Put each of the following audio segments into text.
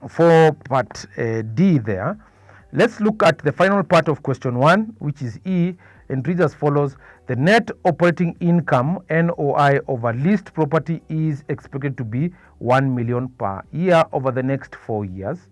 For part D there, let's look at the final part of question 1, which is E, and reads as follows. The net operating income NOI over leased property is expected to be 1 million per year over the next 4 years.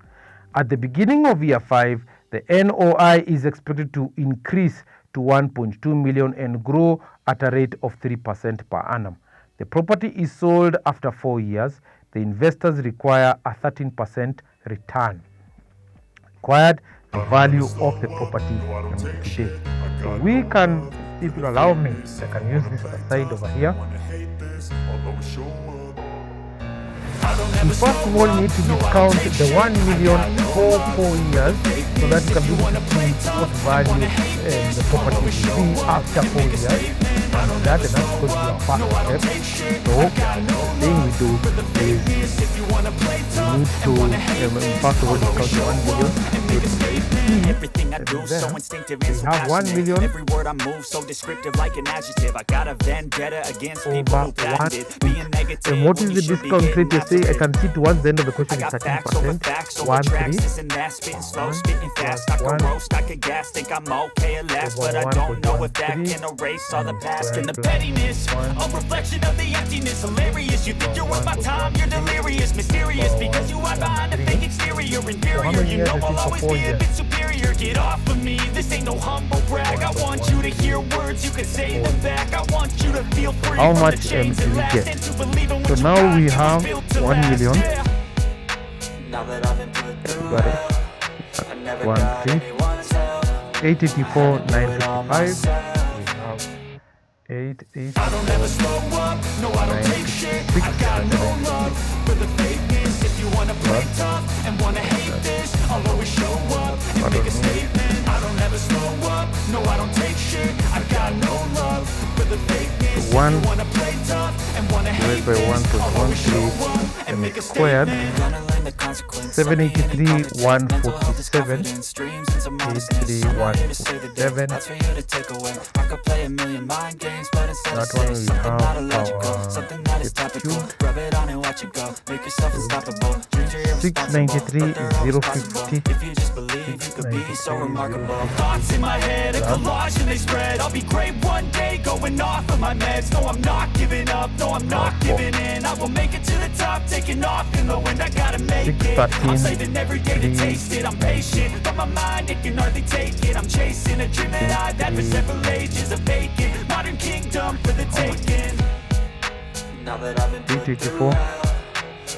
At the beginning of year 5, the NOI is expected to increase to 1.2 million and grow at a rate of 3% per annum. The property is sold after 4 years. The investors require a 13% return. Required the value of the property today. So we can, if you allow me, I can use this aside over here. We first of all need to discount the 1 million for 4 years so that you can be able to see what value the property will be after 4 years. And that's going to be our first step. So the thing we do is we need to first of all discount the 1 million. Everything I do so instinctive and so have 1 million. Every word I move so descriptive like an adjective. I got a vendetta against people who patented being negative. And what is the discount rate? You say I can see towards the end of the question is 13%. 1 3. Spitting slow, spitting fast. I can roast, I can gas. Think I'm okay at last, but I don't know if that can erase all the past and the pettiness. A reflection of the emptiness. Hilarious. You think you're worth my time? You're delirious, mysterious because you hide behind a fake exterior. Inferior. You know I'll always be a bit superior. Get off of me. This ain't no humble brag. I want you to hear words. You can say them back. I want you to feel free. How much do we get? So now we have 1 million. Now that I've been put through Got it. hell, I never 1 got 3. anyone's help. 884 Had to do it all 955. myself. We have 8 8 I don't ever slow up, no I don't take shit. I got no love for the fakeness. If you wanna play tough and wanna hate this, I'll always show up and make a statement. I don't ever slow up, no I don't take shit. I got no love for the fakeness. If you wanna play tough and wanna hate by this, 1 I'll always show 1 up and make a squared. statement. Gonna learn the consequence. 783 147 83 147. That's for you to take away. I could play a million mind games, but instead That say one we something have not illogical, our something that is topical. Rub it on and watch it go. Make yourself unstoppable. Dreams are irresponsible, 693 but they're always 050. possible. If you just believe, you could be so remarkable. Thoughts in my head, a collage and they spread. I'll be great one day, going off of my meds. No, I'm not giving up. No, I'm not giving in. I will make it to the top, taking off in the wind. I gotta make it. I'm saving every day to taste it. I'm patient, but my mind, it can hardly take it. I'm chasing a dream that I've had for several ages. A vacant modern kingdom for the taking. Now that I've been put through 884 hell,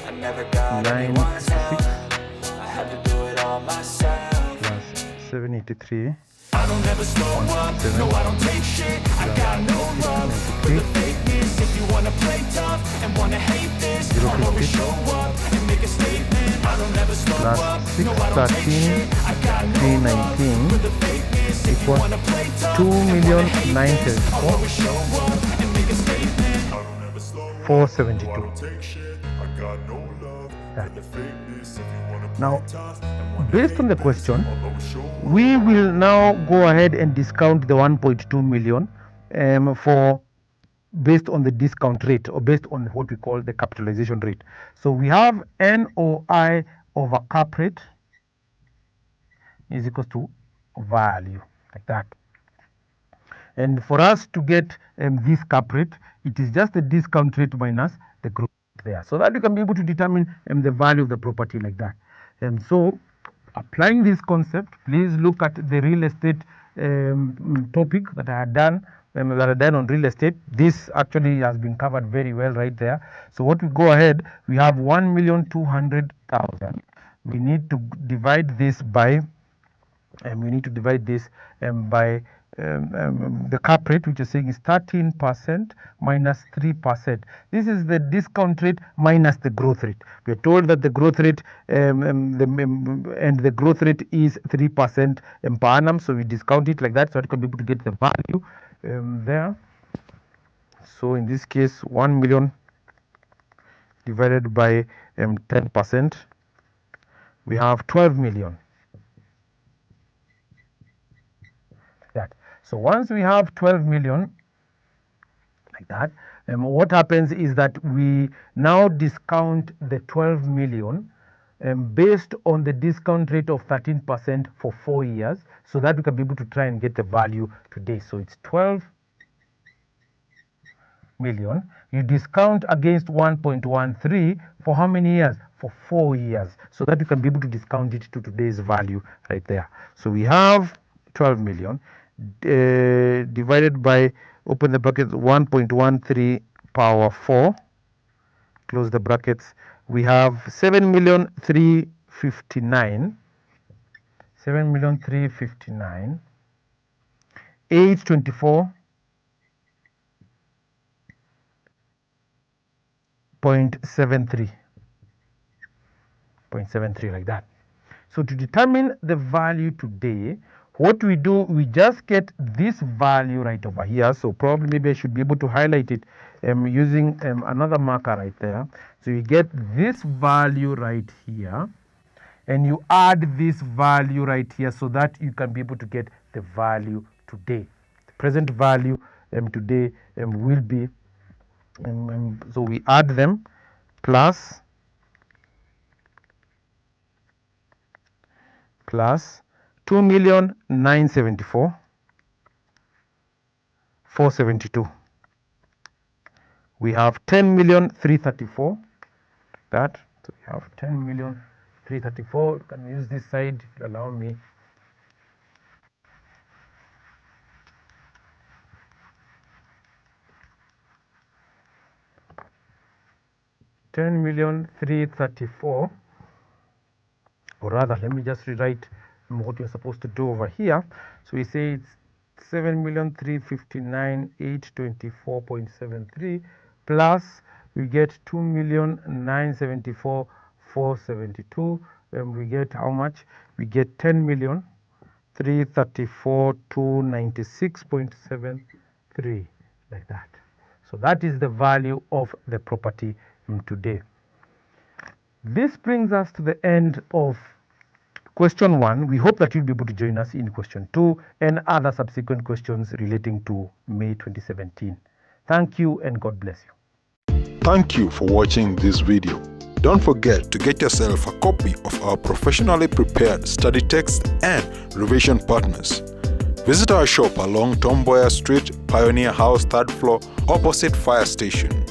I never got anyone's help. 956 I had to do it all myself. plus 783. I don't ever slow up, no I don't take shit. I got no love for the fakeness. If you wanna play tough and wanna hate this, I'll always show up and make a statement. I don't ever slow Plus up, no I don't take 613 shit. I got no love 319 for the fakeness. If you equals wanna play tough 2 and million wanna hate this, I'll 934 always show up and make a statement. I don't ever slow up, 472. no I don't take shit. I got no love for the fakeness. If you wanna play Now, tough and wanna based on the question, I'll always show up. we will now go ahead and discount the 1.2 million for based on the discount rate or based on what we call the capitalization rate. So we have NOI over cap rate is equals to value, like that. And for us to get this cap rate, it is just the discount rate minus the growth there, so that you can be able to determine the value of the property like that. And so applying this concept, please look at the real estate topic that I had done on real estate. This actually has been covered very well right there. So what we go ahead, we have 1,200,000. We need to divide this by the cap rate, which is saying is 13% minus 3%. This is the discount rate minus the growth rate. We are told that the growth rate the growth rate is 3% per annum, so we discount it like that, so that you can be able to get the value there. So in this case, 1 million divided by 10%, we have 12 million. That. So once we have 12 million like that, What happens is that we now discount the 12 million based on the discount rate of 13% for 4 years, so that we can be able to try and get the value today. So it's 12 million. You discount against 1.13 for how many years? For 4 years, so that you can be able to discount it to today's value right there. So we have 12 million divided by, open the brackets, 1.13 power 4, close the brackets. We have 7,359,000, 7,359,000, 824.73, 0.73, like that. So to determine the value today, what we do, we just get this value right over here. So probably maybe I should be able to highlight it using another marker right there. So you get this value right here, and you add this value right here, so that you can be able to get the value today. The present value today will be, so we add them, plus 2,974,472. We have 10,334,000. That, so we have 10,334,000. Can we use this side, if you allow me? $10,334,000, or rather, let me just rewrite what we're supposed to do over here. So we say it's 7,359,824.73 plus we get 2,974,472, and we get how much? We get 10,334,296.73, like that. So that is the value of the property today. This brings us to the end of question 1. We hope that you'll be able to join us in question 2 and other subsequent questions relating to May 2017. Thank you and God bless you. Thank you for watching this video. Don't forget to get yourself a copy of our professionally prepared study text and revision partners. Visit our shop along Tom Boyer Street, Pioneer House, 3rd floor, opposite Fire Station.